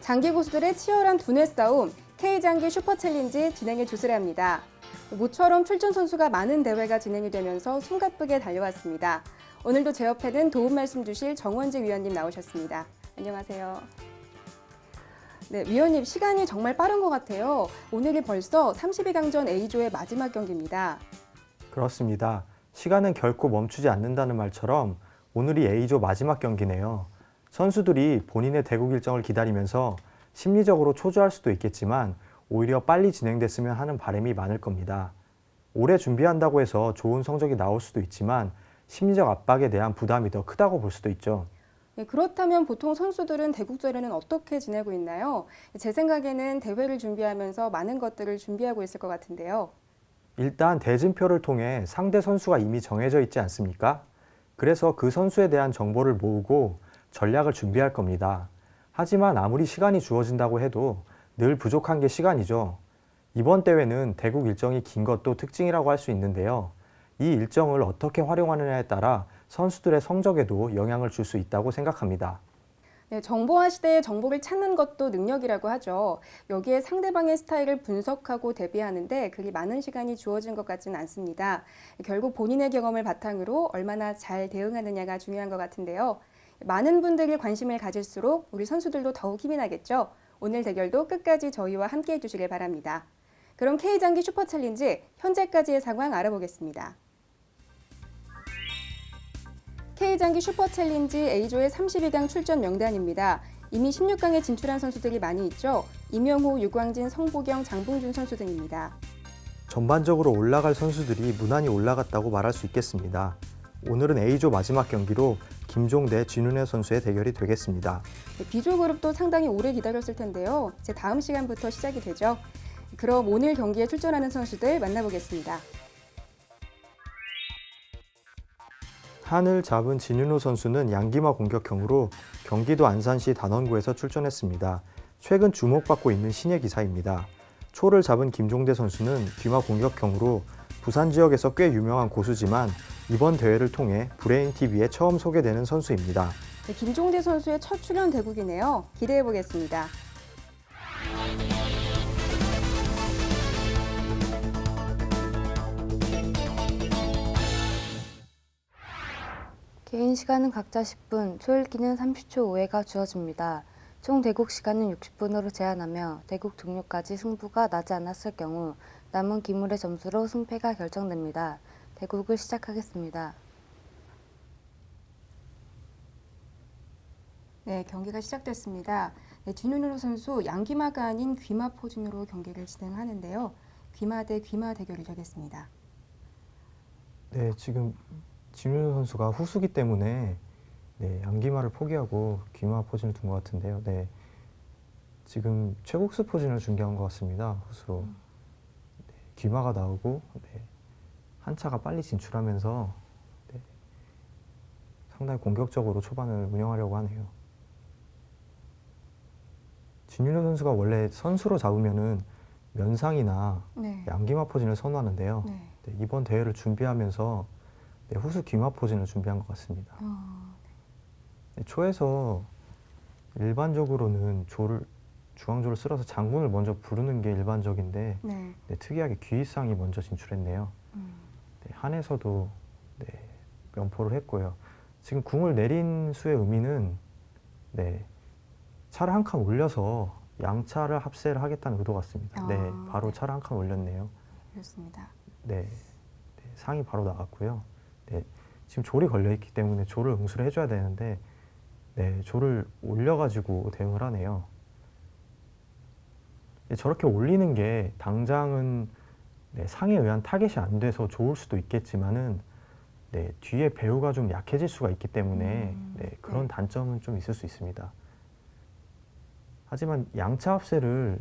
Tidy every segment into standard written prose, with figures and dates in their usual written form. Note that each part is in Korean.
장기 고수들의 치열한 두뇌 싸움, K장기 슈퍼챌린지 진행의 조스라입니다. 모처럼 출전 선수가 많은 대회가 진행이 되면서 숨가쁘게 달려왔습니다. 오늘도 제 옆에는 도움 말씀 주실 정원재 위원님 나오셨습니다. 안녕하세요. 네, 위원님 시간이 정말 빠른 것 같아요. 오늘이 벌써 32강전 A조의 마지막 경기입니다. 그렇습니다. 시간은 결코 멈추지 않는다는 말처럼 오늘이 A조 마지막 경기네요. 선수들이 본인의 대국 일정을 기다리면서 심리적으로 초조할 수도 있겠지만 오히려 빨리 진행됐으면 하는 바람이 많을 겁니다. 오래 준비한다고 해서 좋은 성적이 나올 수도 있지만 심리적 압박에 대한 부담이 더 크다고 볼 수도 있죠. 네, 그렇다면 보통 선수들은 대국전에는 어떻게 지내고 있나요? 제 생각에는 대회를 준비하면서 많은 것들을 준비하고 있을 것 같은데요. 일단 대진표를 통해 상대 선수가 이미 정해져 있지 않습니까? 그래서 그 선수에 대한 정보를 모으고 전략을 준비할 겁니다. 하지만 아무리 시간이 주어진다고 해도 늘 부족한 게 시간이죠. 이번 대회는 대국 일정이 긴 것도 특징이라고 할 수 있는데요. 이 일정을 어떻게 활용하느냐에 따라 선수들의 성적에도 영향을 줄 수 있다고 생각합니다. 네, 정보화 시대에 정보를 찾는 것도 능력이라고 하죠. 여기에 상대방의 스타일을 분석하고 대비하는데 그리 많은 시간이 주어진 것 같지는 않습니다. 결국 본인의 경험을 바탕으로 얼마나 잘 대응하느냐가 중요한 것 같은데요. 많은 분들이 관심을 가질수록 우리 선수들도 더욱 힘이 나겠죠. 오늘 대결도 끝까지 저희와 함께해 주시길 바랍니다. 그럼 K장기 슈퍼챌린지 현재까지의 상황 알아보겠습니다. K장기 슈퍼챌린지 A조의 32강 출전 명단입니다. 이미 16강에 진출한 선수들이 많이 있죠. 임영호, 유광진, 성보경, 장봉준 선수 등입니다. 전반적으로 올라갈 선수들이 무난히 올라갔다고 말할 수 있겠습니다. 오늘은 A조 마지막 경기로 김종대, 진윤혜 선수의 대결이 되겠습니다. B조 그룹도 상당히 오래 기다렸을 텐데요. 이제 다음 시간부터 시작이 되죠. 그럼 오늘 경기에 출전하는 선수들 만나보겠습니다. 한을 잡은 진윤호 선수는 양기마 공격형으로 경기도 안산시 단원구에서 출전했습니다. 최근 주목받고 있는 신예 기사입니다. 초를 잡은 김종대 선수는 귀마 공격형으로 부산 지역에서 꽤 유명한 고수지만 이번 대회를 통해 브레인TV에 처음 소개되는 선수입니다. 네, 김종대 선수의 첫 출연 대국이네요. 기대해 보겠습니다. 개인 시간은 각자 10분, 초읽기는 30초 우회가 주어집니다. 총 대국 시간은 60분으로 제한하며 대국 종료까지 승부가 나지 않았을 경우 남은 기물의 점수로 승패가 결정됩니다. 대국을 시작하겠습니다. 네, 경기가 시작됐습니다. 네, 진윤호 선수 양기마가 아닌 귀마 포진으로 경기를 진행하는데요. 귀마 대 귀마 대결이 되겠습니다. 네, 지금 진윤호 선수가 후수기 때문에 양기마를 포기하고 귀마 포진을 둔 것 같은데요. 네, 지금 최국수 포진을 준비한 것 같습니다. 후수로. 귀마가 나오고 한차가 빨리 진출하면서 상당히 공격적으로 초반을 운영하려고 하네요. 진윤호 선수가 원래 선수로 잡으면은 면상이나 양기마 포진을 선호하는데요. 이번 대회를 준비하면서 후수 귀마 포진을 준비한 것 같습니다. 초에서 일반적으로는 중앙조를 쓸어서 장군을 먼저 부르는 게 일반적인데 특이하게 귀상이 먼저 진출했네요. 한에서도 면포를 했고요. 지금 궁을 내린 수의 의미는 차를 한 칸 올려서 양차를 합세를 하겠다는 의도 같습니다. 바로 차를 한 칸 올렸네요. 그렇습니다. 상이 바로 나갔고요. 지금 졸이 걸려있기 때문에 졸을 응수를 해줘야 되는데 졸을 올려가지고 대응을 하네요. 저렇게 올리는 게 당장은 상에 의한 타겟이 안 돼서 좋을 수도 있겠지만은 뒤에 배우가 좀 약해질 수가 있기 때문에 그런 단점은 좀 있을 수 있습니다. 하지만 양차 합세를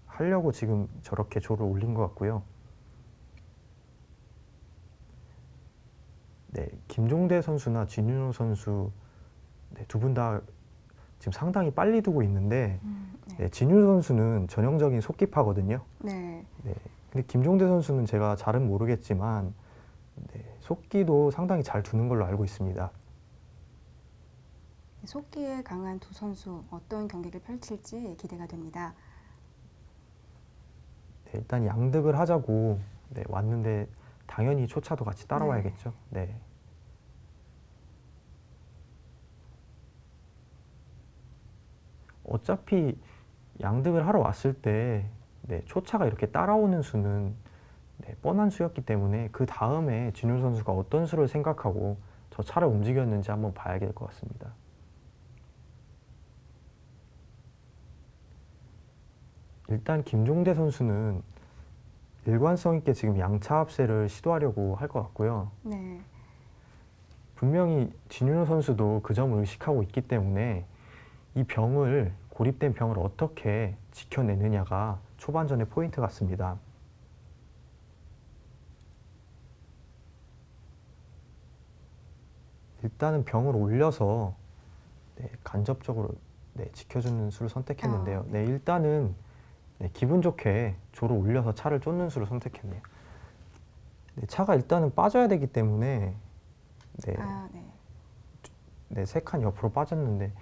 하려고 지금 저렇게 조를 올린 것 같고요. 김종대 선수나 진윤호 선수 두 분 다 지금 상당히 빨리 두고 있는데 진윤호 선수는 전형적인 속기파거든요. 근데 김종대 선수는 제가 잘은 모르겠지만 속기도 상당히 잘 두는 걸로 알고 있습니다. 속기에 강한 두 선수 어떤 경기를 펼칠지 기대가 됩니다. 네, 일단 양득을 하자고 네, 왔는데 당연히 초차도 같이 따라와야겠죠. 네. 어차피 양득을 하러 왔을 때 네, 초차가 이렇게 따라오는 수는 네, 뻔한 수였기 때문에 그 다음에 진율 선수가 어떤 수를 생각하고 저 차를 움직였는지 한번 봐야 될 것 같습니다. 일단 김종대 선수는 일관성 있게 지금 양차 합세를 시도하려고 할 것 같고요. 네. 분명히 진윤호 선수도 그 점을 의식하고 있기 때문에 이 병을 고립된 병을 어떻게 지켜내느냐가 초반전의 포인트 같습니다. 일단은 병을 올려서 네, 간접적으로 네, 지켜주는 수를 선택했는데요. 네, 일단은 네, 기분 좋게 조를 올려서 차를 쫓는 수를 선택했네요. 네, 차가 일단은 빠져야 되기 때문에 네, 네, 3칸 옆으로 빠졌는데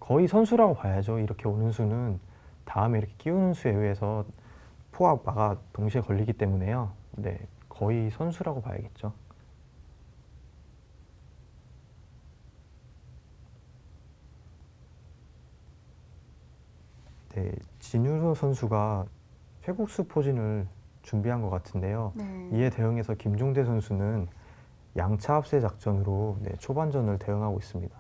거의 선수라고 봐야죠. 이렇게 오는 수는 다음에 이렇게 끼우는 수에 의해서 포와 마가 동시에 걸리기 때문에요. 네, 거의 선수라고 봐야겠죠. 네, 진유소 선수가 쇄국수 포진을 준비한 것 같은데요. 네. 이에 대응해서 김종대 선수는 양차 합세 작전으로 네, 초반전을 대응하고 있습니다.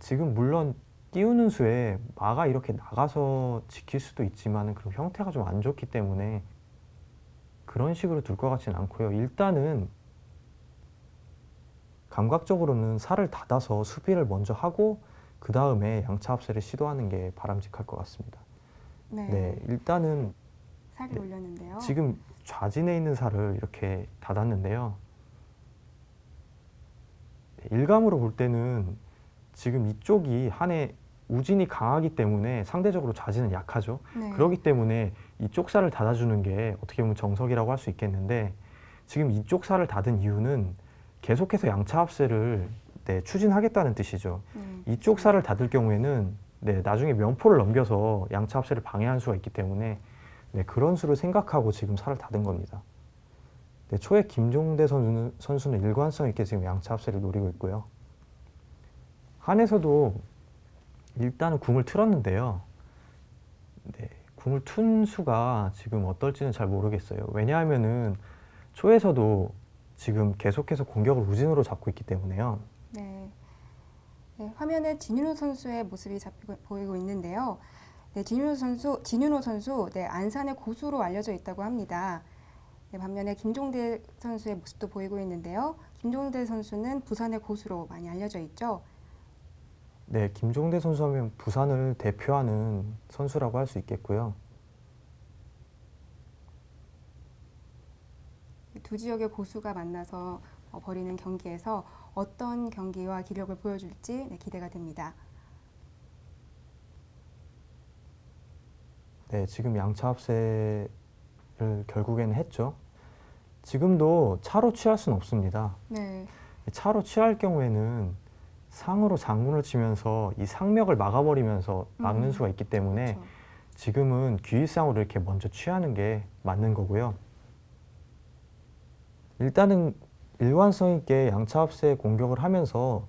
지금 물론 띄우는 수에 마가 이렇게 나가서 지킬 수도 있지만 그 형태가 좀 안 좋기 때문에 그런 식으로 둘 것 같지는 않고요. 일단은 감각적으로는 살을 닫아서 수비를 먼저 하고 그 다음에 양차 합세를 시도하는 게 바람직할 것 같습니다. 네, 일단은 살을 올렸는데요. 지금 좌진에 있는 살을 이렇게 닫았는데요. 일감으로 볼 때는 지금 이쪽이 한해 우진이 강하기 때문에 상대적으로 좌진은 약하죠. 네. 그렇기 때문에 이쪽 살을 닫아주는 게 어떻게 보면 정석이라고 할 수 있겠는데 지금 이쪽 살을 닫은 이유는 계속해서 양차 합세를 네, 추진하겠다는 뜻이죠. 이쪽 살을 닫을 경우에는 네, 나중에 면포를 넘겨서 양차 합세를 방해할 수가 있기 때문에 네, 그런 수를 생각하고 지금 살을 닫은 겁니다. 네, 초에 김종대 선수는 일관성 있게 지금 양차 합세를 노리고 있고요. 한에서도 일단은 궁을 틀었는데요. 네, 궁을 튼 수가 지금 어떨지는 잘 모르겠어요. 왜냐하면은 초에서도 지금 계속해서 공격을 우진으로 잡고 있기 때문에요. 네. 네, 화면에 진윤호 선수의 모습이 보이고 있는데요. 네, 진윤호 선수, 네, 안산의 고수로 알려져 있다고 합니다. 네, 반면에 김종대 선수의 모습도 보이고 있는데요. 김종대 선수는 부산의 고수로 많이 알려져 있죠. 네, 김종대 선수 하면 부산을 대표하는 선수라고 할 수 있겠고요. 두 지역의 고수가 만나서 벌이는 경기에서 어떤 경기와 기력을 보여줄지 네, 기대가 됩니다. 네, 지금 양차 합세를 결국에는 했죠. 지금도 차로 취할 수는 없습니다. 네. 차로 취할 경우에는 상으로 장군을 치면서 이 상맥을 막아버리면서 막는 수가 있기 때문에 그렇죠. 지금은 귀일상으로 이렇게 먼저 취하는 게 맞는 거고요. 일단은 일관성 있게 양차 합세 공격을 하면서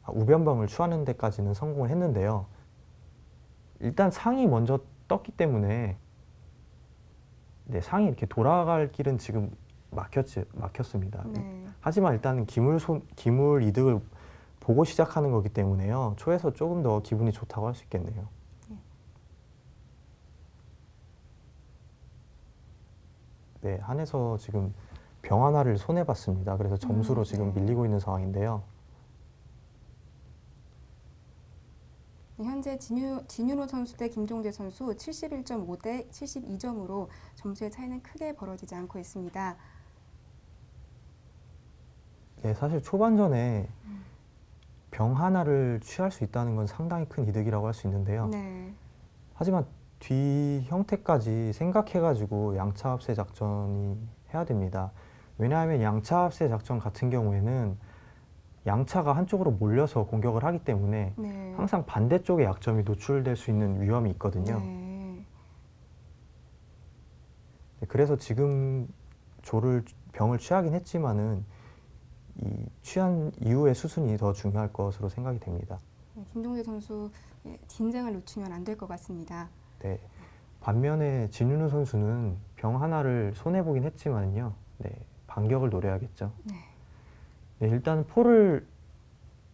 우변병을 취하는 데까지는 성공을 했는데요. 일단 상이 먼저 떴기 때문에 네, 상이 이렇게 돌아갈 길은 지금 막혔습니다. 네. 하지만 일단은 기물 이득을 보고 시작하는 거기 때문에요. 초에서 조금 더 기분이 좋다고 할 수 있겠네요. 네, 한에서 지금 병 하나를 손해봤습니다. 그래서 점수로 지금 네. 밀리고 있는 상황인데요. 네, 현재 진윤호 선수 대 김종대 선수 71.5 대 72점으로 점수의 차이는 크게 벌어지지 않고 있습니다. 네, 사실 초반전에 병 하나를 취할 수 있다는 건 상당히 큰 이득이라고 할 수 있는데요. 네. 하지만 뒤 형태까지 생각해가지고 양차 합세 작전이 해야 됩니다. 왜냐하면 양차 합세 작전 같은 경우에는 양차가 한쪽으로 몰려서 공격을 하기 때문에 네. 항상 반대쪽의 약점이 노출될 수 있는 위험이 있거든요. 네. 그래서 지금 병을 취하긴 했지만은 이 취한 이후의 수순이 더 중요할 것으로 생각이 됩니다. 네, 김종대 선수 긴장을 놓치면 안 될 것 같습니다. 네. 반면에 진윤우 선수는 병 하나를 손해보긴 했지만요. 네, 반격을 노려야겠죠. 네. 네, 일단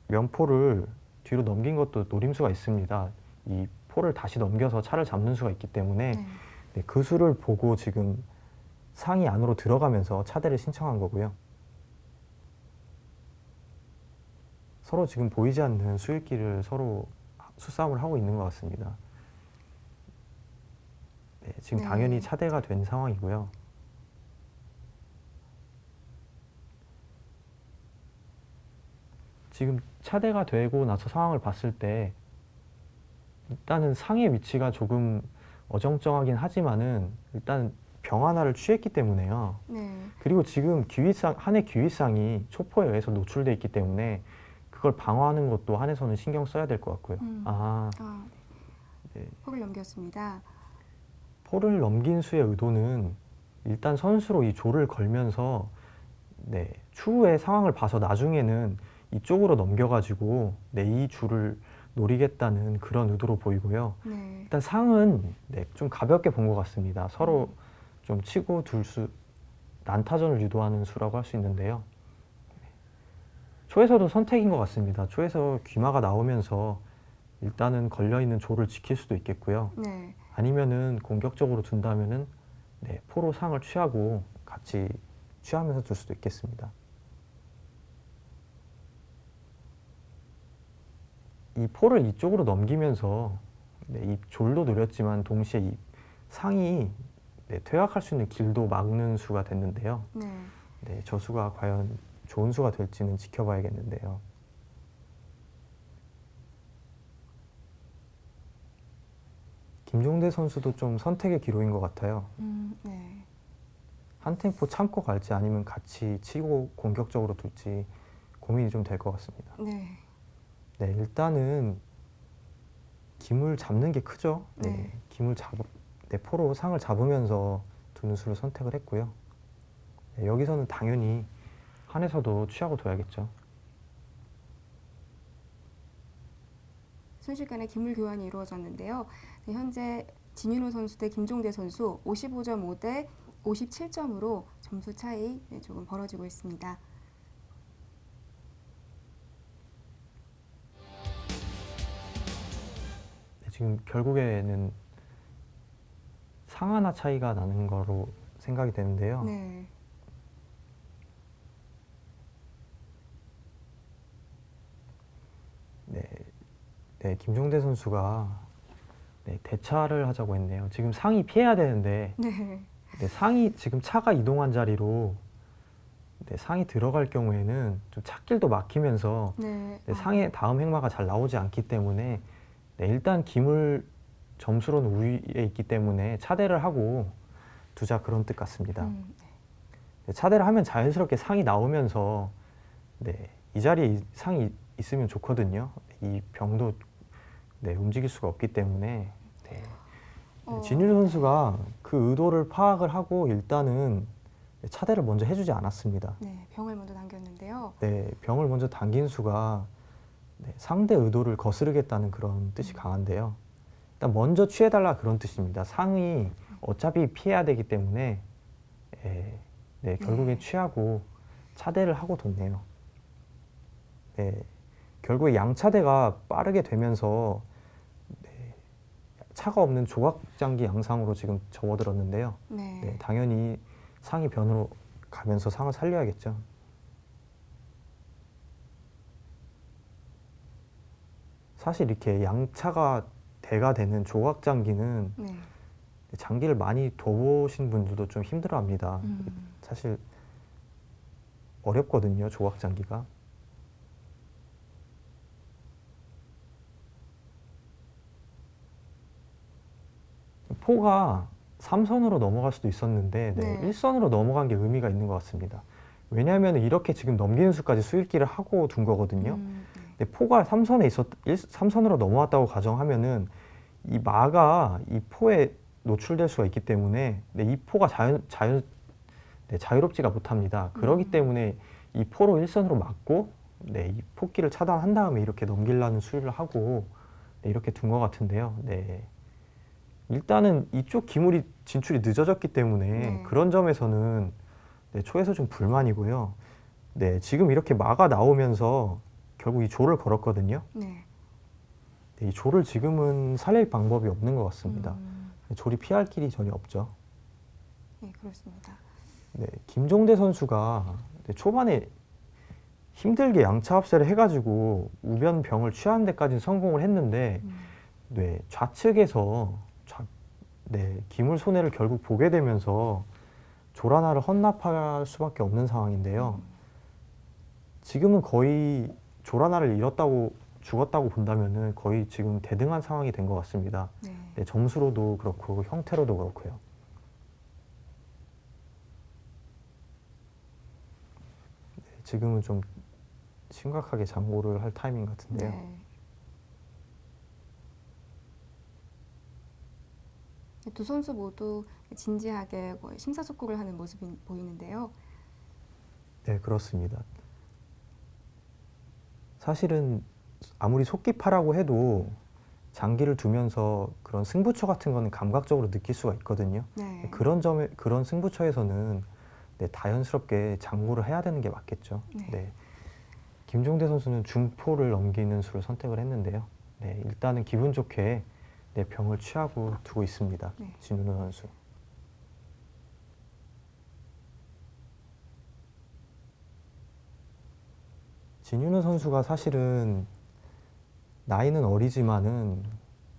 면포를 뒤로 넘긴 것도 노림수가 있습니다. 이 포를 다시 넘겨서 차를 잡는 수가 있기 때문에 네. 네, 그 수를 보고 지금 상이 안으로 들어가면서 차대를 신청한 거고요. 서로 지금 보이지 않는 수익기를 서로 수싸움을 하고 있는 것 같습니다. 네, 지금 네. 당연히 차대가 된 상황이고요. 지금 차대가 되고 나서 상황을 봤을 때 일단은 상의 위치가 조금 어정쩡하긴 하지만은 일단 병 하나를 취했기 때문에요. 네. 그리고 지금 한해 기윗상이 초포에 의해서 노출돼 있기 때문에 그걸 방어하는 것도 한해서는 신경 써야 될 것 같고요. 아, 네. 폭을 넘겼습니다. 포를 넘긴 수의 의도는 일단 선수로 이 조를 걸면서 네, 추후에 상황을 봐서 나중에는 이쪽으로 넘겨가지고 이 줄을 노리겠다는 그런 의도로 보이고요. 네. 일단 상은 좀 가볍게 본 것 같습니다. 서로 좀 치고 난타전을 유도하는 수라고 할 수 있는데요. 초에서도 선택인 것 같습니다. 초에서 귀마가 나오면서 일단은 걸려있는 조를 지킬 수도 있겠고요. 네. 아니면은 공격적으로 둔다면은 포로 상을 취하고 같이 취하면서 둘 수도 있겠습니다. 이 포를 이쪽으로 넘기면서 이 졸도 노렸지만 동시에 이 상이 퇴각할 수 있는 길도 막는 수가 됐는데요. 네. 저 수가 과연 좋은 수가 될지는 지켜봐야겠는데요. 김종대 선수도 좀 선택의 기로인 것 같아요. 네. 한 템포 참고 갈지 아니면 같이 치고 공격적으로 둘지 고민이 좀 될 것 같습니다. 네. 네, 일단은 김을 잡는 게 크죠. 네. 포로 상을 잡으면서 두는 수를 선택을 했고요. 여기서는 당연히 한에서도 취하고 둬야겠죠. 순식간에 기물 교환이 이루어졌는데요. 네, 현재 진윤호 선수 대 김종대 선수 55.5 대 57점으로 점수 차이 조금 벌어지고 있습니다. 지금 결국에는 상 하나 차이가 나는 거로 생각이 되는데요. 네. 김종대 선수가 대차를 하자고 했네요. 지금 상이 피해야 되는데 네. 상이 지금 차가 이동한 자리로 상이 들어갈 경우에는 좀 찻길도 막히면서 네. 상의 다음 행마가 잘 나오지 않기 때문에 일단 기물 점수로는 우위에 있기 때문에 차대를 하고 두자 그런 뜻 같습니다. 차대를 하면 자연스럽게 상이 나오면서 이 자리에 상이 있으면 좋거든요. 이 병도 움직일 수가 없기 때문에 진윤 선수가 그 의도를 파악을 하고 일단은 차대를 먼저 해주지 않았습니다. 네, 병을 먼저 당겼는데요. 병을 먼저 당긴 수가 상대 의도를 거스르겠다는 그런 뜻이 강한데요. 일단 먼저 취해달라 그런 뜻입니다. 상이 어차피 피해야 되기 때문에 결국엔 취하고 차대를 하고 뒀네요. 결국에 양차대가 빠르게 되면서 차가 없는 조각장기 양상으로 지금 접어들었는데요. 당연히 상이 변으로 가면서 상을 살려야겠죠. 사실 이렇게 양차가 대가 되는 조각장기는 장기를 많이 둬보신 분들도 좀 힘들어합니다. 사실 어렵거든요, 조각장기가. 포가 3선으로 넘어갈 수도 있었는데 네, 네. 1선으로 넘어간 게 의미가 있는 것 같습니다. 왜냐하면 이렇게 지금 넘기는 수까지 수익기를 하고 둔 거거든요. 네. 근데 포가 3선으로 넘어왔다고 가정하면은 이 마가 이 포에 노출될 수가 있기 때문에 네, 이 포가 자유롭지가 못합니다. 그렇기 때문에 이 포로 1선으로 막고 네, 이 포기를 차단한 다음에 이렇게 넘기려는 수리를 하고 네, 이렇게 둔 것 같은데요. 네. 일단은 이쪽 기물이 진출이 늦어졌기 때문에 네. 그런 점에서는 네, 초에서 좀 불만이고요. 네, 지금 이렇게 마가 나오면서 결국 이 조를 걸었거든요. 네. 네, 이 조를 지금은 살릴 방법이 없는 것 같습니다. 조리 피할 길이 전혀 없죠. 네, 그렇습니다. 네, 김종대 선수가 네, 초반에 힘들게 양차 합세를 해가지고 우변병을 취하는 데까지는 성공을 했는데 네, 좌측에서 네, 기물 손해를 결국 보게 되면서 조라나를 헌납할 수밖에 없는 상황인데요. 지금은 거의 조라나를 죽었다고 본다면은 거의 지금 대등한 상황이 된 것 같습니다. 네. 네, 점수로도 그렇고 형태로도 그렇고요. 네, 지금은 좀 심각하게 장고를 할 타이밍 같은데요. 네. 두 선수 모두 진지하게 거의 심사숙고를 하는 모습이 보이는데요. 네, 그렇습니다. 사실은 아무리 속기파라고 해도 장기를 두면서 그런 승부처 같은 거는 감각적으로 느낄 수가 있거든요. 네. 그런 승부처에서는 네, 자연스럽게 장고를 해야 되는 게 맞겠죠. 네. 네. 김종대 선수는 중포를 넘기는 수를 선택을 했는데요. 네, 일단은 기분 좋게 네, 병을 취하고 두고 있습니다. 네. 진윤호 선수. 진윤호 선수가 사실은 나이는 어리지만은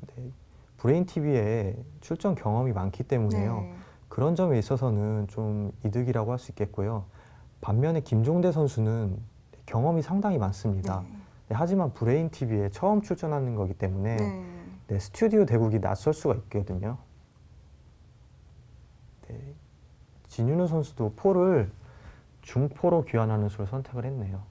네, 브레인 TV에 출전 경험이 많기 때문에요. 네. 그런 점에 있어서는 좀 이득이라고 할 수 있겠고요. 반면에 김종대 선수는 경험이 상당히 많습니다. 네. 네, 하지만 브레인 TV에 처음 출전하는 거기 때문에 네. 네, 스튜디오 대국이 낯설 수가 있거든요. 네, 진윤호 선수도 포를 중포로 귀환하는 수를 선택을 했네요.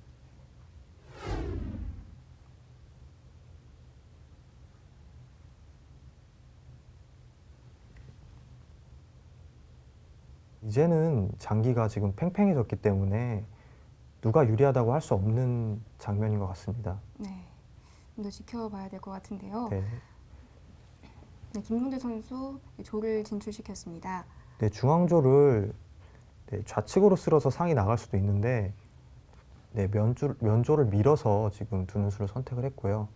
이제는 장기가 지금 팽팽해졌기 때문에 누가 유리하다고 할 수 없는 장면인 것 같습니다. 네. 좀 더 지켜봐야 될 것 같은데요. 네, 네, 김종대 선수 조를 진출시켰습니다. 네, 중앙조를 네, 좌측으로 쓸어서 상이 나갈 수도 있는데 네, 면조를 밀어서 지금 두는 수를 선택을 했고요.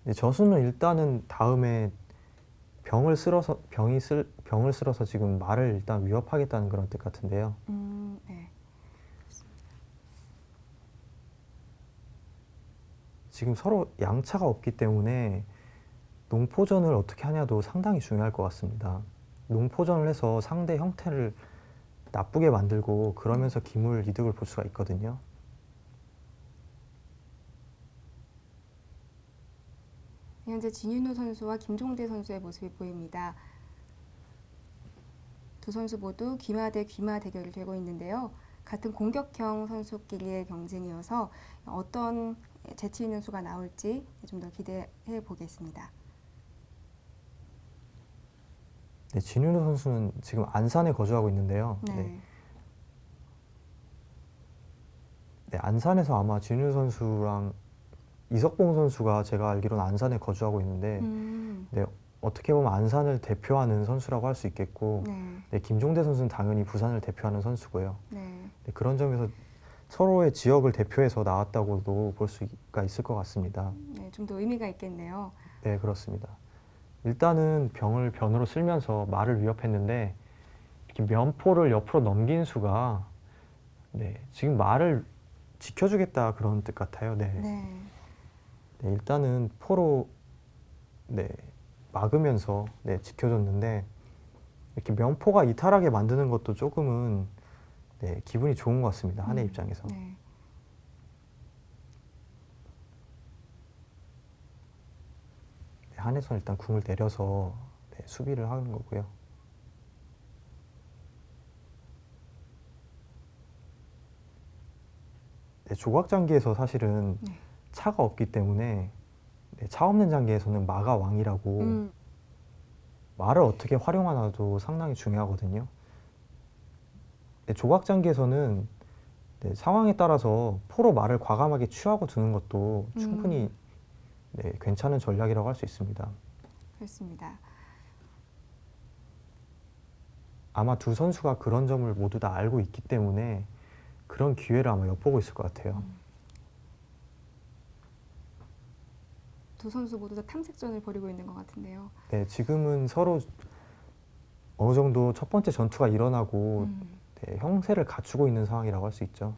네, 저수는 일단은 다음에 병을 쓸어서 지금 말을 일단 위협하겠다는 그런 뜻 같은데요. 네. 지금 서로 양차가 없기 때문에 농포전을 어떻게 하냐도 상당히 중요할 것 같습니다. 농포전을 해서 상대 형태를 나쁘게 만들고 그러면서 기물 이득을 볼 수가 있거든요. 현재 진윤호 선수와 김종대 선수의 모습이 보입니다. 두 선수 모두 귀마 대 귀마 대결을 되고 있는데요. 같은 공격형 선수끼리의 경쟁이어서 어떤 재치 있는 수가 나올지 좀 더 기대해 보겠습니다. 네, 진윤호 선수는 지금 안산에 거주하고 있는데요. 네. 네, 네, 안산에서 아마 진윤호 선수랑 이석봉 선수가 제가 알기로는 안산에 거주하고 있는데 네, 어떻게 보면 안산을 대표하는 선수라고 할 수 있겠고 네. 네, 김종대 선수는 당연히 부산을 대표하는 선수고요. 네. 네, 그런 점에서 서로의 지역을 대표해서 나왔다고도 볼 수가 있을 것 같습니다. 네, 좀 더 의미가 있겠네요. 네, 그렇습니다. 일단은 병을 변으로 쓸면서 말을 위협했는데 이렇게 면포를 옆으로 넘긴 수가 네, 지금 말을 지켜주겠다 그런 뜻 같아요. 네. 네. 네, 일단은 포로 네, 막으면서 네, 지켜줬는데 이렇게 면포가 이탈하게 만드는 것도 조금은 네, 기분이 좋은 것 같습니다. 한해 입장에서. 네. 네, 한해선 일단 궁을 내려서 네, 수비를 하는 거고요. 네, 조각 장기에서 사실은 네. 차가 없기 때문에 네, 차 없는 장기에서는 마가 왕이라고 말을 어떻게 활용하나도 상당히 중요하거든요. 네, 조각 장기에서는 네, 상황에 따라서 포로 말을 과감하게 취하고 두는 것도 충분히 네, 괜찮은 전략이라고 할 수 있습니다. 그렇습니다. 아마 두 선수가 그런 점을 모두 다 알고 있기 때문에 그런 기회를 아마 엿보고 있을 것 같아요. 두 선수 모두 다 탐색전을 벌이고 있는 것 같은데요. 네, 지금은 서로 어느 정도 첫 번째 전투가 일어나고 네, 형세를 갖추고 있는 상황이라고 할 수 있죠.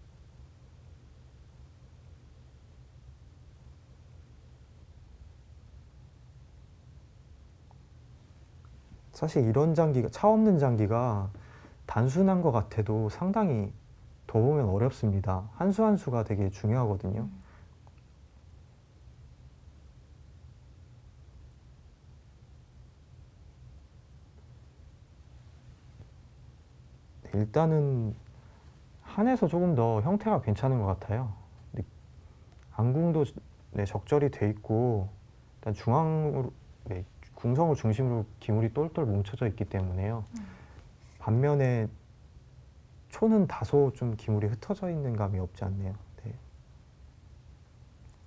사실 이런 장기가, 차 없는 장기가 단순한 것 같아도 상당히 더 보면 어렵습니다. 한 수 한 수가 되게 중요하거든요. 네, 일단은 한에서 조금 더 형태가 괜찮은 것 같아요. 네, 안궁도 네, 적절히 돼 있고 일단 중앙으로 네, 궁성을 중심으로 기물이 똘똘 뭉쳐져 있기 때문에요. 반면에 초는 다소 좀 기물이 흩어져 있는 감이 없지 않네요. 네,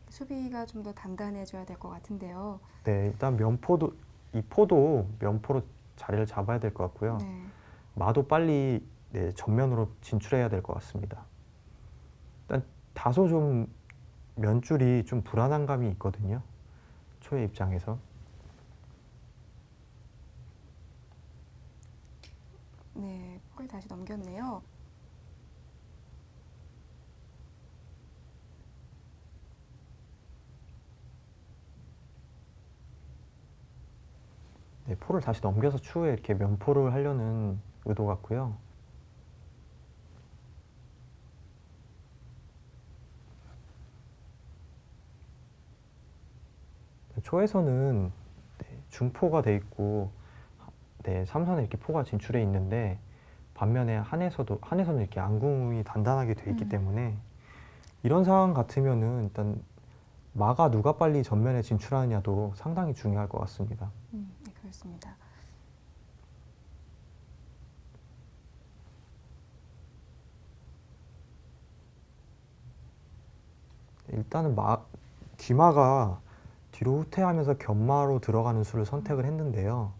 수비가 좀 더 단단해져야 될 것 같은데요. 네, 일단 면포도 이 포도 면포로 자리를 잡아야 될 것 같고요. 네. 마도 빨리 네, 전면으로 진출해야 될 것 같습니다. 일단 다소 좀 면줄이 좀 불안한 감이 있거든요. 초의 입장에서. 네, 포를 다시 넘겼네요. 네, 포를 다시 넘겨서 추후에 이렇게 면포를 하려는 의도 같고요. 초에서는 네, 중포가 돼 있고 네, 삼선에 이렇게 포가 진출해 있는데 반면에 한에서는 이렇게 안궁이 단단하게 돼 있기 때문에 이런 상황 같으면은 일단 마가 누가 빨리 전면에 진출하느냐도 상당히 중요할 것 같습니다. 네, 그렇습니다. 일단은 귀마가 뒤로 후퇴하면서 견마로 들어가는 수를 선택을 했는데요.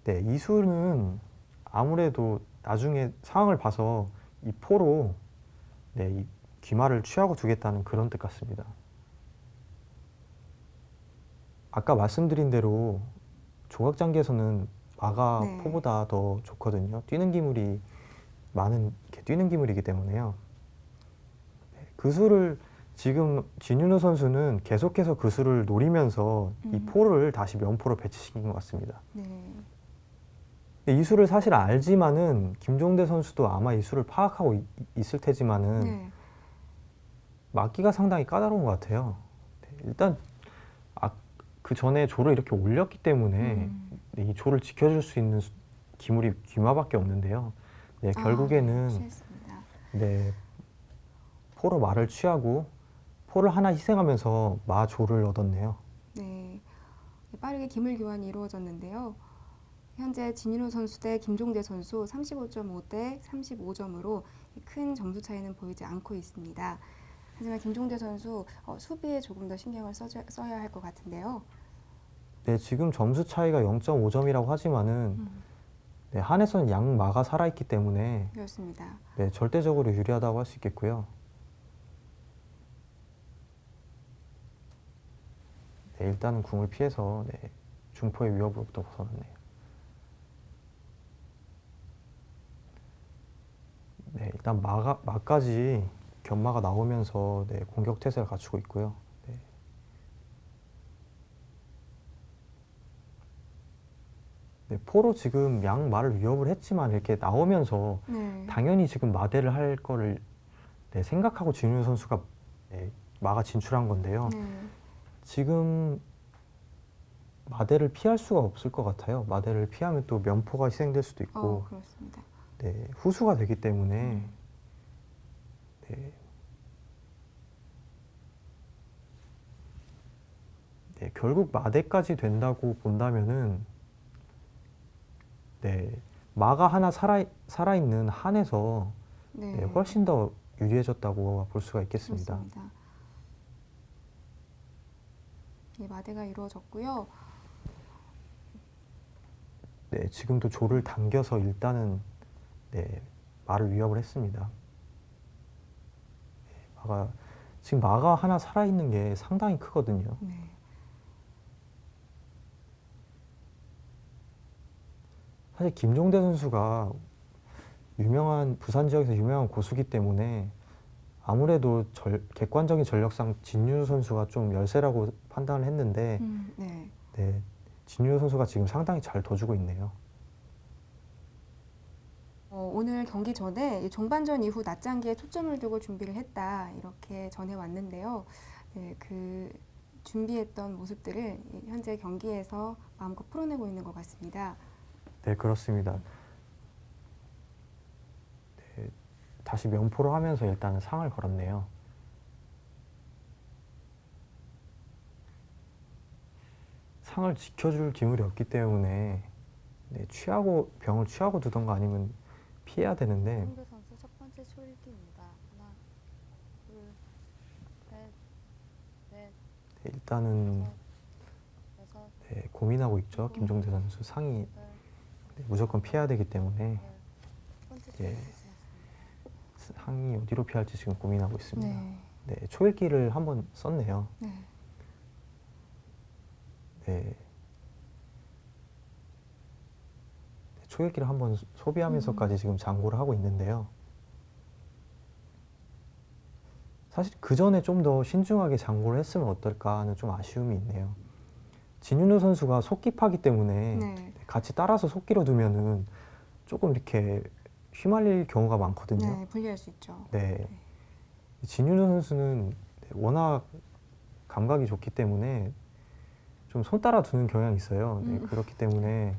네, 이 수는 아무래도 나중에 상황을 봐서 이 포로 네, 이 귀마를 취하고 두겠다는 그런 뜻 같습니다. 아까 말씀드린 대로 조각장기에서는 마가 네. 포보다 더 좋거든요. 뛰는 기물이 많은 이렇게 뛰는 기물이기 때문에요. 네, 그 수를 지금 진윤호 선수는 계속해서 그 수를 노리면서 이 포를 다시 면포로 배치시킨 것 같습니다. 네. 근데 이 수를 사실 알지만은 김종대 선수도 아마 이 수를 파악하고 있을 테지만은 네. 막기가 상당히 까다로운 것 같아요. 네, 일단 그 전에 조를 이렇게 올렸기 때문에 이 조를 지켜줄 수 있는 기물이 귀마밖에 없는데요. 네, 결국에는 취했습니다. 네, 포로 마를 취하고 포를 하나 희생하면서 마 조를 얻었네요. 네, 빠르게 기물 교환이 이루어졌는데요. 현재 진인호 선수 대 김종대 선수 35.5 대 35점으로 큰 점수 차이는 보이지 않고 있습니다. 하지만 김종대 선수 수비에 조금 더 신경을 써야 할 것 같은데요. 네, 지금 점수 차이가 0.5점이라고 하지만은 네, 한에서는 양마가 살아있기 때문에 그렇습니다. 네, 절대적으로 유리하다고 할 수 있겠고요. 네, 일단은 궁을 피해서 네, 중포의 위협으로부터 벗어났네요. 네, 일단 마까지 견마가 나오면서 네, 공격 태세를 갖추고 있고요. 네. 네, 포로 지금 양마를 위협을 했지만 이렇게 나오면서 네. 당연히 지금 마대를 할 거를 네, 생각하고 진윤 선수가 네, 마가 진출한 건데요. 네. 지금 마대를 피할 수가 없을 것 같아요. 마대를 피하면 또 면포가 희생될 수도 있고, 그렇습니다. 네, 후수가 되기 때문에, 네, 네, 결국 마대까지 된다고 본다면은, 네, 마가 하나 살아있는 한에서 네, 네, 훨씬 더 유리해졌다고 볼 수가 있겠습니다. 그렇습니다. 예, 마대가 이루어졌고요. 네, 지금도 조를 당겨서 일단은 네, 마를 위협을 했습니다. 네, 지금 마가 하나 살아있는 게 상당히 크거든요. 네. 사실 김종대 선수가 부산 지역에서 유명한 고수기 때문에 아무래도 객관적인 전력상 진윤호 선수가 좀 열세라고 판단을 했는데 네. 네, 진윤호 선수가 지금 상당히 잘 둬주고 있네요. 오늘 경기 전에 이 종반전 이후 낮장기에 초점을 두고 준비를 했다 이렇게 전해왔는데요. 네, 그 준비했던 모습들을 현재 경기에서 마음껏 풀어내고 있는 것 같습니다. 네, 그렇습니다. 네, 다시 면포를 하면서 일단은 상을 걸었네요. 상을 지켜줄 기물이 없기 때문에 네, 병을 취하고 두던가 아니면 피해야 되는데 상대 선수 첫 번째 초읽기입니다. 하나, 둘, 셋, 넷, 네, 일단은 다섯, 여섯, 네, 고민하고 있죠. 김종대 선수 상이 여덟, 네, 무조건 피해야 되기 때문에 열. 첫 번째 예. 초읽기 지났습니다. 상이 어디로 피할지 지금 고민하고 있습니다. 네. 네, 초읽기를 한번 썼네요. 네. 네. 초읽기를 한번 소비하면서까지 지금 장구를 하고 있는데요. 사실 그 전에 좀 더 신중하게 장구를 했으면 어떨까 하는 좀 아쉬움이 있네요. 진윤호 선수가 속기파기 때문에 네. 같이 따라서 속기로 두면은 조금 이렇게 휘말릴 경우가 많거든요. 네, 불리할 수 있죠. 네. 진윤호 선수는 워낙 감각이 좋기 때문에 좀 손 따라 두는 경향이 있어요. 네, 그렇기 때문에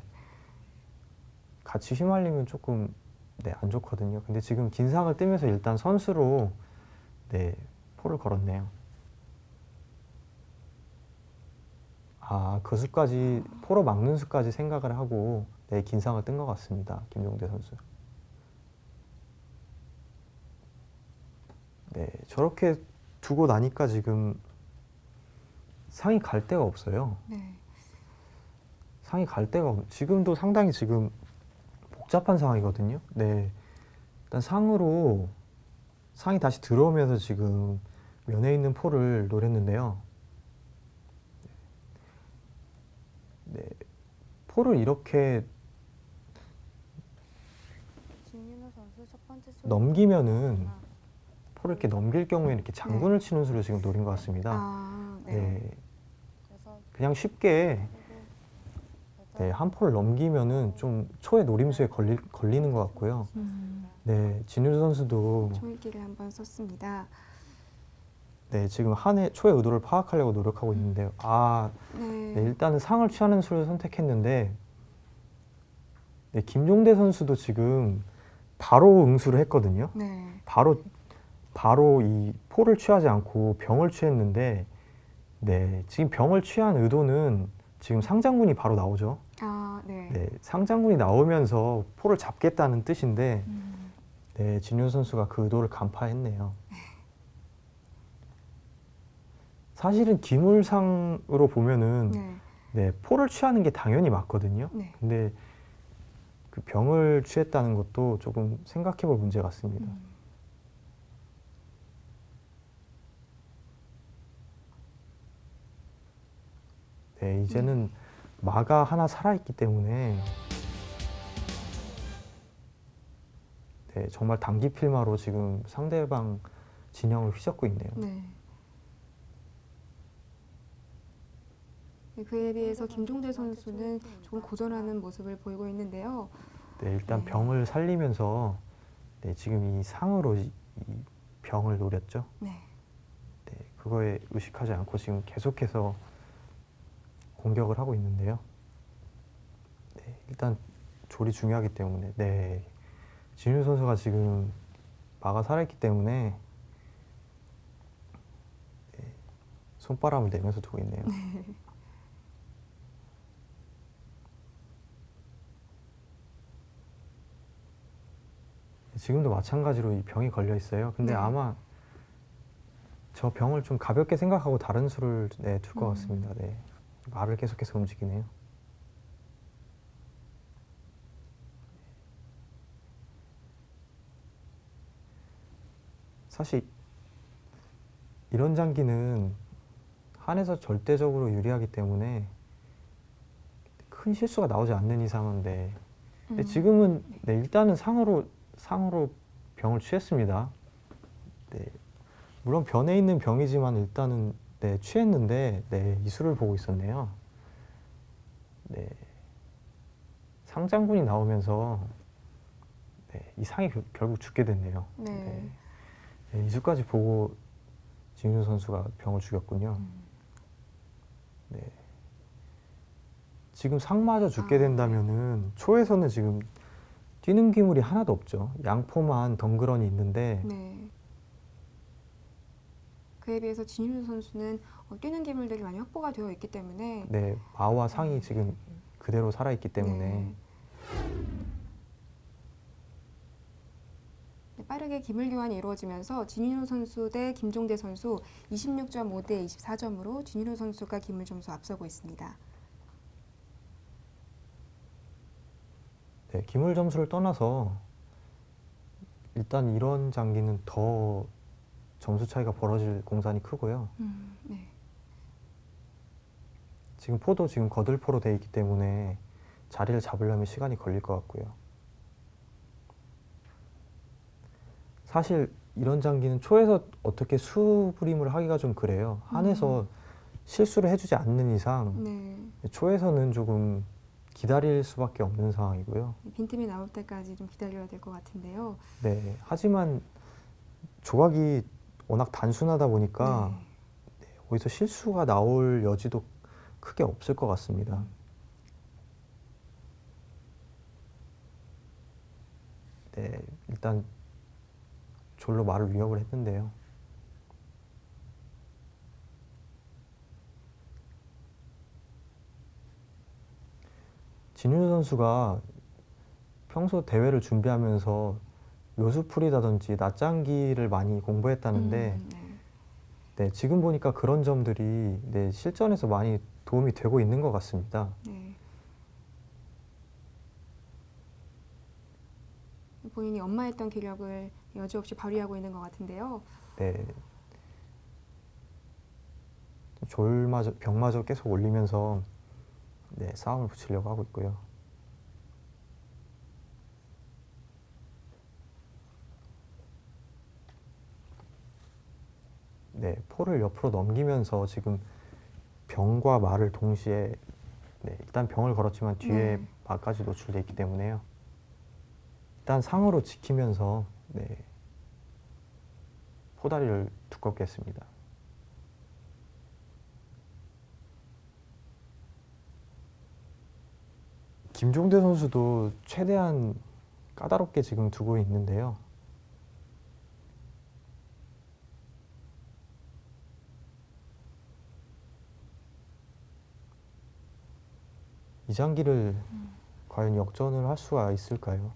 같이 휘말리면 조금 네, 안 좋거든요. 근데 지금 긴 상을 뜨면서 일단 선수로 네, 포를 걸었네요. 그 수까지 포로 막는 수까지 생각을 하고 네, 긴 상을 뜬 것 같습니다. 김종대 선수. 네, 저렇게 두고 나니까 지금 상이 갈 데가 없어요. 네. 상이 갈 데가 지금도 상당히 지금 복잡한 상황이거든요. 네, 일단 상이 다시 들어오면서 지금 면에 있는 포를 노렸는데요. 네, 포를 이렇게 진윤호 선수 첫 번째 초읽기. 넘기면은 하나, 포를 이렇게 넘길 경우에 이렇게 장군을 치는 수를 지금 노린 것 같습니다. 네. 네, 여섯, 그냥 쉽게 일곱, 네, 여덟, 한 포를 넘기면은 좀 초의 노림수에 걸리는 것 같고요. 네, 진윤호 선수도 초읽기를 한번 썼습니다. 네, 지금 초의 의도를 파악하려고 노력하고 있는데요. 네, 일단은 상을 취하는 수를 선택했는데 네, 김종대 선수도 지금 바로 응수를 했거든요. 네. 바로 이 포를 취하지 않고 병을 취했는데 네, 지금 병을 취한 의도는 지금 상장군이 바로 나오죠. 네. 네, 상장군이 나오면서 포를 잡겠다는 뜻인데 네, 진윤 선수가 그 의도를 간파했네요. 사실은 기물상으로 보면은 네. 네, 포를 취하는 게 당연히 맞거든요. 네. 근데 그 병을 취했다는 것도 조금 생각해 볼 문제 같습니다. 네, 이제는 마가 하나 살아있기 때문에 네, 정말 단기 필마로 지금 상대방 진영을 휘젓고 있네요. 네. 네, 그에 비해서 김종대 선수는 조금 고전하는 모습을 보이고 있는데요. 네, 일단 네. 병을 살리면서 네, 지금 이 상으로 이 병을 노렸죠. 네. 네, 그거에 의식하지 않고 지금 계속해서 공격을 하고 있는데요. 네, 일단 졸이 중요하기 때문에 네, 진윤 선수가 지금 막아 살아있기 때문에 네, 손바람을 내면서 두고 있네요. 지금도 마찬가지로 이 병이 걸려 있어요. 근데 네. 아마 저 병을 좀 가볍게 생각하고 다른 수를 네, 둘 것 같습니다. 네. 말을 계속해서 움직이네요. 사실 이런 장기는 한에서 절대적으로 유리하기 때문에 큰 실수가 나오지 않는 이상은 네. 근데 지금은 네, 일단은 상으로 병을 취했습니다. 네. 물론 변해 있는 병이지만 일단은 네, 취했는데 네, 이수를 보고 있었네요. 네. 상장군이 나오면서 네, 이 상이 결국 죽게 됐네요. 네. 네. 네, 이수까지 보고 진윤 선수가 병을 죽였군요. 네. 지금 상마저 죽게 된다면은 초에서는 지금 뛰는 기물이 하나도 없죠. 양포만 덩그러니 있는데 네. 그에 비해서 진윤 선수는 뛰는 기물들이 많이 확보가 되어 있기 때문에 네, 마와 상이 지금 그대로 살아있기 때문에 네. 네, 빠르게 기물 교환이 이루어지면서 진윤호 선수 대 김종대 선수 26.5 대 24점으로 진윤호 선수가 기물 점수 앞서고 있습니다. 네, 기물 점수를 떠나서 일단 이런 장기는 더 점수 차이가 벌어질 공산이 크고요. 네. 지금 포도 지금 거들포로 돼 있기 때문에 자리를 잡으려면 시간이 걸릴 것 같고요. 사실 이런 장기는 초에서 어떻게 수부림을 하기가 좀 그래요. 한에서 실수를 해주지 않는 이상 네. 초에서는 조금 기다릴 수밖에 없는 상황이고요. 빈틈이 나올 때까지 좀 기다려야 될 것 같은데요. 네, 하지만 조각이 워낙 단순하다 보니까 네. 어디서 실수가 나올 여지도 크게 없을 것 같습니다. 네, 일단 졸로 말을 위협을 했는데요. 진윤 선수가 평소 대회를 준비하면서 묘수풀이라든지 낮장기를 많이 공부했다는데 네. 네, 지금 보니까 그런 점들이 네, 실전에서 많이 도움이 되고 있는 것 같습니다. 네. 본인이 엄마했던 기력을 여지없이 발휘하고 있는 것 같은데요. 네, 병마저 계속 올리면서 네, 싸움을 붙이려고 하고 있고요. 네, 포를 옆으로 넘기면서 지금 병과 말을 동시에 네, 일단 병을 걸었지만 뒤에 네. 말까지 노출돼 있기 때문에요. 일단 상으로 지키면서 네, 포다리를 두껍게 했습니다. 김종대 선수도 최대한 까다롭게 지금 두고 있는데요. 이 장기를 과연 역전을 할 수가 있을까요?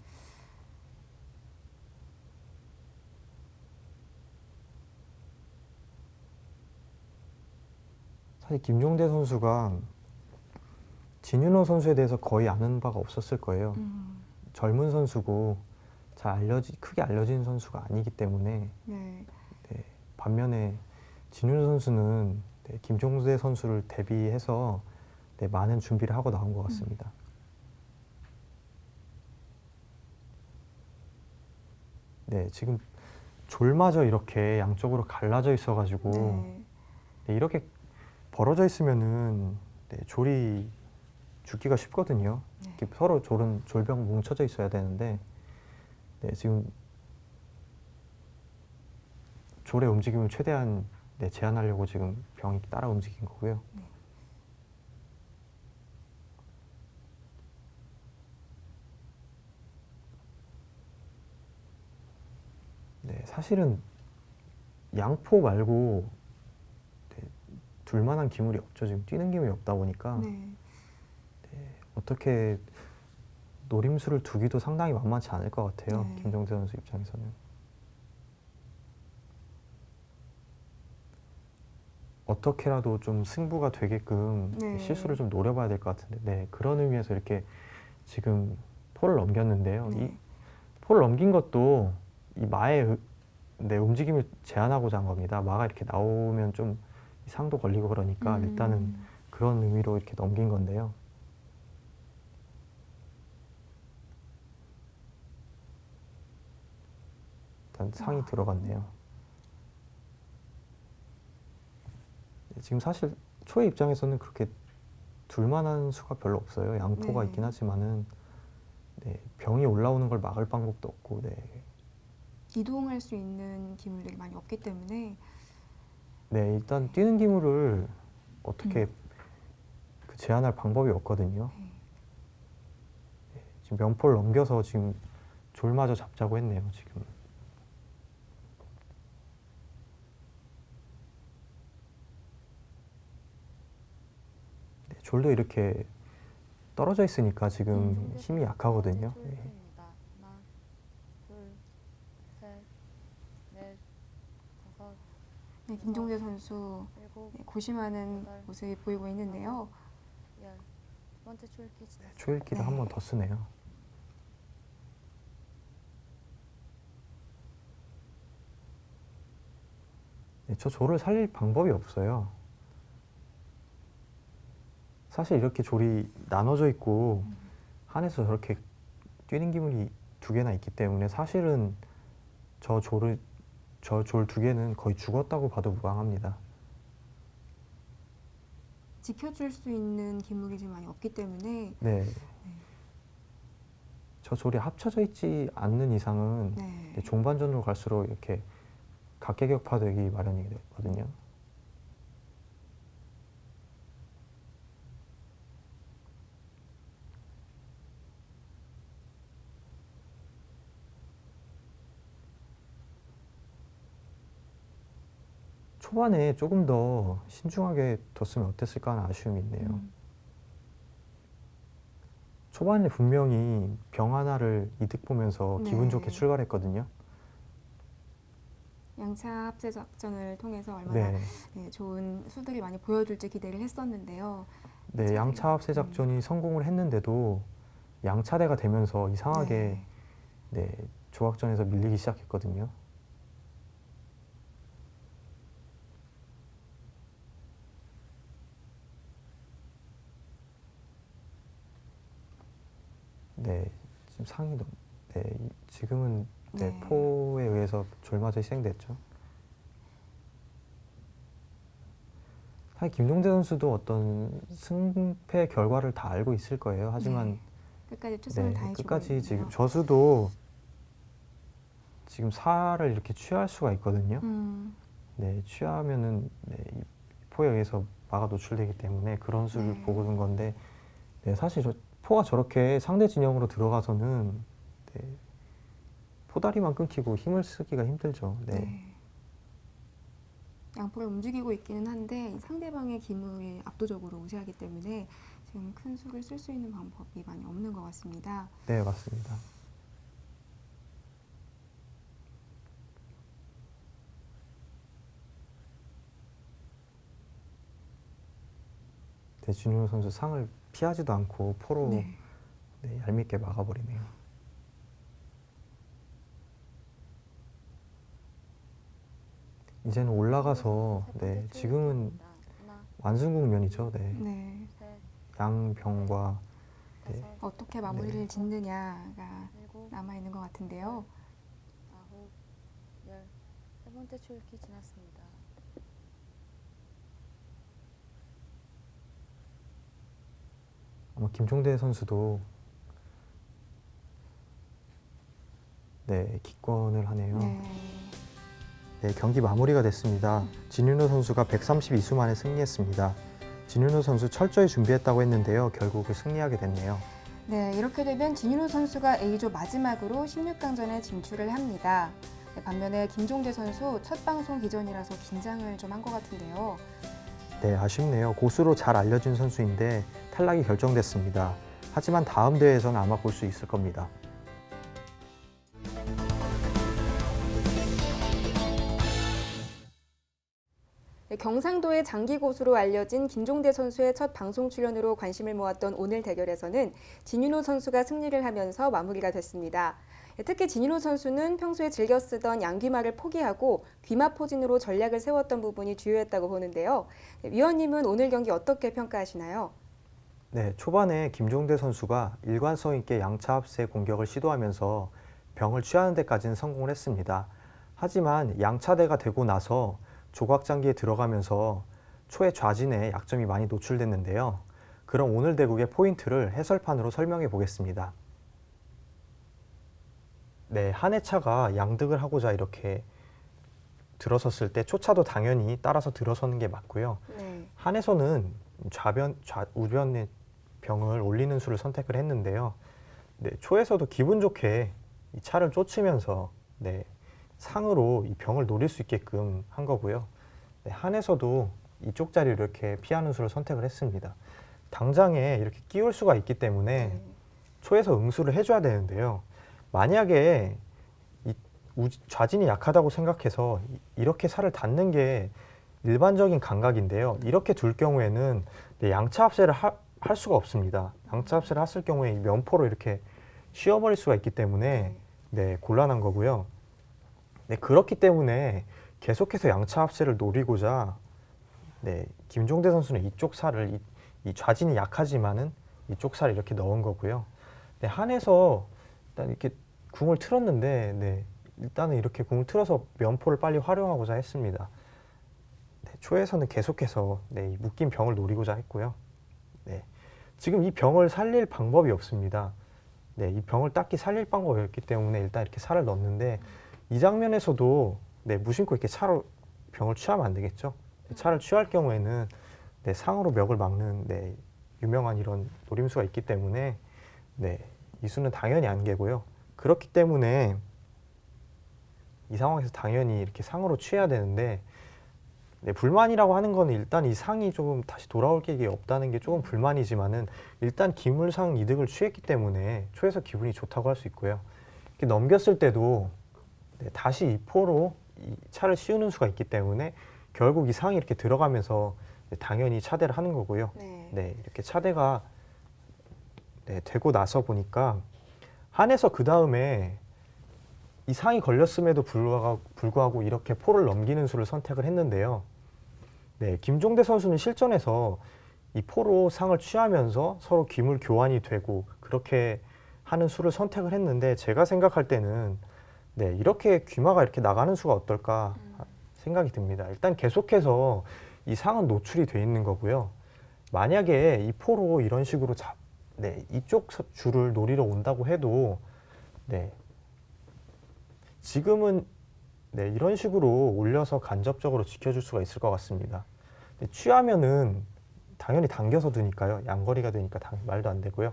사실 김종대 선수가 진윤호 선수에 대해서 거의 아는 바가 없었을 거예요. 젊은 선수고 크게 알려진 선수가 아니기 때문에 네. 네, 반면에 진윤호 선수는 네, 김종대 선수를 대비해서 네, 많은 준비를 하고 나온 것 같습니다. 네, 지금 졸마저 이렇게 양쪽으로 갈라져 있어가지고 네. 네, 이렇게 벌어져 있으면은 네, 졸이 죽기가 쉽거든요. 이렇게 서로 졸병 뭉쳐져 있어야 되는데 네, 지금 졸의 움직임을 최대한 네, 제한하려고 지금 병이 따라 움직인 거고요. 네, 사실은 양포 말고 네, 둘만한 기물이 없죠. 지금 뛰는 기물이 없다 보니까 네. 어떻게 노림수를 두기도 상당히 만만치 않을 것 같아요. 네. 김종대 선수 입장에서는. 어떻게라도 좀 승부가 되게끔 네. 실수를 좀 노려봐야 될 것 같은데, 네, 그런 의미에서 이렇게 지금 포를 넘겼는데요. 네. 이 포를 넘긴 것도 이 마의 네, 움직임을 제한하고자 한 겁니다. 마가 이렇게 나오면 좀 상도 걸리고 그러니까 일단은 그런 의미로 이렇게 넘긴 건데요. 일단 상이 들어갔네요. 네, 지금 사실 초의 입장에서는 그렇게 둘만한 수가 별로 없어요. 양포가 네. 있긴 하지만은 네, 병이 올라오는 걸 막을 방법도 없고, 네, 이동할 수 있는 기물들이 많이 없기 때문에 네, 일단 뛰는 기물을 어떻게 그 제한할 방법이 없거든요. 네. 지금 면포를 넘겨서 지금 졸마저 잡자고 했네요. 지금. 네, 졸도 이렇게 떨어져 있으니까 지금 힘이 약하거든요. 네. 초읽기입니다. 하나, 둘, 셋, 넷, 다섯, 네, 김종대 선수 일곱, 네, 고심하는 모습이 보이고 있는데요. 열. 두 번째 초읽기 지났습니다. 초읽기를 네. 한 번 더 쓰네요. 네, 저 졸을 살릴 방법이 없어요. 사실 이렇게 졸이 나눠져 있고 한에서 저렇게 뛰는 기물이 두 개나 있기 때문에 사실은 저 졸 두 개는 거의 죽었다고 봐도 무방합니다. 지켜줄 수 있는 기물이 지금 많이 없기 때문에 네. 저 졸이 합쳐져 있지 않는 이상은 네. 종반전으로 갈수록 이렇게 각계격파되기 마련이거든요. 초반에 조금 더 신중하게 뒀으면 어땠을까 하는 아쉬움이 있네요. 초반에 분명히 병 하나를 이득 보면서 네. 기분 좋게 출발했거든요. 양차 합세 작전을 통해서 얼마나 네, 네, 좋은 수들이 많이 보여줄지 기대를 했었는데요. 네, 양차 합세 작전이 성공을 했는데도 양차대가 되면서 이상하게 네, 조각전에서 밀리기 시작했거든요. 네, 지금 상이 네, 지금은 네, 네. 포에 의해서 졸마저 희생됐죠. 사실 김종대 선수도 어떤 승패 결과를 다 알고 있을 거예요. 하지만 끝까지 최선을 네, 다해주고 끝까지 있네요. 지금 저수도 지금 사를 이렇게 취할 수가 있거든요. 네, 취하면은 네, 이 포에 의해서 마가 노출되기 때문에 그런 수를 네. 보고 둔 건데, 네, 사실 포가 저렇게 상대 진영으로 들어가서는 네, 포다리만 끊기고 힘을 쓰기가 힘들죠. 네. 네. 양포를 움직이고 있기는 한데 상대방의 기물이 압도적으로 우세하기 때문에 지금 큰 수를 쓸 수 있는 방법이 많이 없는 것 같습니다. 네, 맞습니다. 네, 준효 선수 상을 피하지도 않고 포로 네. 네, 얄밉게 막아버리네요. 이제는 올라가서 네, 지금은 하나, 완승국면이죠. 네, 네. 셋, 양병과 네, 다섯, 어떻게 마무리를 네. 짓느냐가 일곱, 남아 있는 것 같은데요. 아홉, 열. 세 번째 초읽기 지났습니다. 아마 김종대 선수도 네, 기권을 하네요. 네. 네, 경기 마무리가 됐습니다. 진윤호 선수가 132수 만에 승리했습니다. 진윤호 선수 철저히 준비했다고 했는데요. 결국 승리하게 됐네요. 네, 이렇게 되면 진윤호 선수가 A조 마지막으로 16강전에 진출을 합니다. 네, 반면에 김종대 선수 첫 방송 기전이라서 긴장을 좀 한 것 같은데요. 네, 아쉽네요. 고수로 잘 알려진 선수인데 탈락이 결정됐습니다. 하지만 다음 대회에서는 아마 볼 수 있을 겁니다. 네, 경상도의 장기 고수로 알려진 김종대 선수의 첫 방송 출연으로 관심을 모았던 오늘 대결에서는 진윤호 선수가 승리를 하면서 마무리가 됐습니다. 특히 진윤호 선수는 평소에 즐겨 쓰던 양귀마를 포기하고 귀마 포진으로 전략을 세웠던 부분이 주요했다고 보는데요. 위원님은 오늘 경기 어떻게 평가하시나요? 네, 초반에 김종대 선수가 일관성 있게 양차 합세 공격을 시도하면서 병을 취하는 데까지는 성공을 했습니다. 하지만 양차대가 되고 나서 조각장기에 들어가면서 초의 좌진에 약점이 많이 노출됐는데요. 그럼 오늘 대국의 포인트를 해설판으로 설명해 보겠습니다. 네, 한 회차가 양득을 하고자 이렇게 들어섰을 때 초차도 당연히 따라서 들어서는 게 맞고요. 네. 한에서는 우변의 병을 올리는 수를 선택을 했는데요. 네, 초에서도 기분 좋게 이 차를 쫓으면서 네, 상으로 이 병을 노릴 수 있게끔 한 거고요. 네, 한에서도 이쪽 자리를 이렇게 피하는 수를 선택을 했습니다. 당장에 이렇게 끼울 수가 있기 때문에 초에서 응수를 해줘야 되는데요. 만약에 이 좌진이 약하다고 생각해서 이렇게 살을 닫는 게 일반적인 감각인데요. 이렇게 둘 경우에는 네, 양차 합세를 할 수가 없습니다. 양차 합세를 했을 경우에 이 면포로 이렇게 씌워버릴 수가 있기 때문에 네, 곤란한 거고요. 네, 그렇기 때문에 계속해서 양차 합세를 노리고자 네, 김종대 선수는 이쪽 살을 이 좌진이 약하지만은 이쪽 살을 이렇게 넣은 거고요. 네, 한에서 일단 이렇게 궁을 틀었는데 네, 일단은 이렇게 궁을 틀어서 면포를 빨리 활용하고자 했습니다. 네, 초에서는 계속해서 네, 이 묶인 병을 노리고자 했고요. 네, 지금 이 병을 살릴 방법이 없습니다. 네, 이 병을 딱히 살릴 방법이 없기 때문에 일단 이렇게 살을 넣었는데 이 장면에서도 네, 무심코 이렇게 차로 병을 취하면 안 되겠죠. 차를 취할 경우에는 네, 상으로 멱을 막는 네, 유명한 이런 노림수가 있기 때문에 네, 이 수는 당연히 안개고요. 그렇기 때문에 이 상황에서 당연히 이렇게 상으로 취해야 되는데 네, 불만이라고 하는 거는 일단 이 상이 조금 다시 돌아올 계획이 없다는 게 조금 불만이지만은 일단 기물상 이득을 취했기 때문에 초에서 기분이 좋다고 할 수 있고요. 이렇게 넘겼을 때도 네, 다시 이 포로 이 차를 씌우는 수가 있기 때문에 결국 이 상이 이렇게 들어가면서 네, 당연히 차대를 하는 거고요. 네, 이렇게 차대가 네, 되고 나서 보니까 한에서 그 다음에 이 상이 걸렸음에도 불구하고 이렇게 포를 넘기는 수를 선택을 했는데요. 네, 김종대 선수는 실전에서 이 포로 상을 취하면서 서로 기물 교환이 되고 그렇게 하는 수를 선택을 했는데 제가 생각할 때는 네, 이렇게 귀마가 이렇게 나가는 수가 어떨까 생각이 듭니다. 일단 계속해서 이 상은 노출이 돼 있는 거고요. 만약에 이 포로 이런 식으로 네, 이쪽 줄을 노리러 온다고 해도 네, 지금은 네, 이런 식으로 올려서 간접적으로 지켜줄 수가 있을 것 같습니다. 취하면은 당연히 당겨서 드니까요. 양거리가 되니까 말도 안 되고요.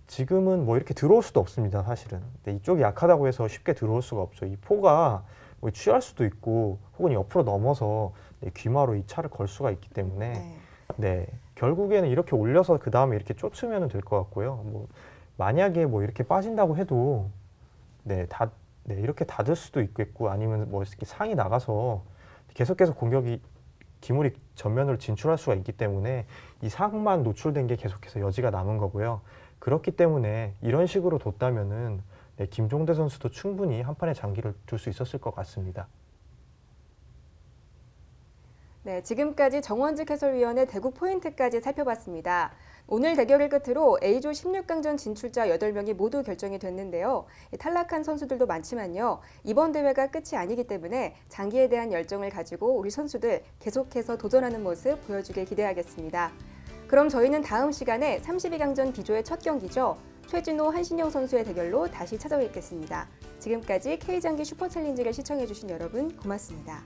지금은 뭐 이렇게 들어올 수도 없습니다. 사실은. 네, 이쪽이 약하다고 해서 쉽게 들어올 수가 없죠. 이 포가 뭐 취할 수도 있고 혹은 옆으로 넘어서 네, 귀마로 이 차를 걸 수가 있기 때문에 네, 결국에는 이렇게 올려서 그 다음에 이렇게 쫓으면 될 것 같고요. 뭐 만약에 뭐 이렇게 빠진다고 해도 네, 네, 이렇게 닫을 수도 있겠고 아니면 뭐 이렇게 상이 나가서 계속해서 기물이 전면으로 진출할 수가 있기 때문에 이 상만 노출된 게 계속해서 여지가 남은 거고요. 그렇기 때문에 이런 식으로 뒀다면은 네, 김종대 선수도 충분히 한 판의 장기를 둘 수 있었을 것 같습니다. 네, 지금까지 정원직 해설위원의 대국 포인트까지 살펴봤습니다. 오늘 대결을 끝으로 A조 16강전 진출자 8명이 모두 결정이 됐는데요. 탈락한 선수들도 많지만요. 이번 대회가 끝이 아니기 때문에 장기에 대한 열정을 가지고 우리 선수들 계속해서 도전하는 모습 보여주길 기대하겠습니다. 그럼 저희는 다음 시간에 32강전 B조의 첫 경기죠. 최진호, 한신영 선수의 대결로 다시 찾아뵙겠습니다. 지금까지 K장기 슈퍼챌린지를 시청해주신 여러분 고맙습니다.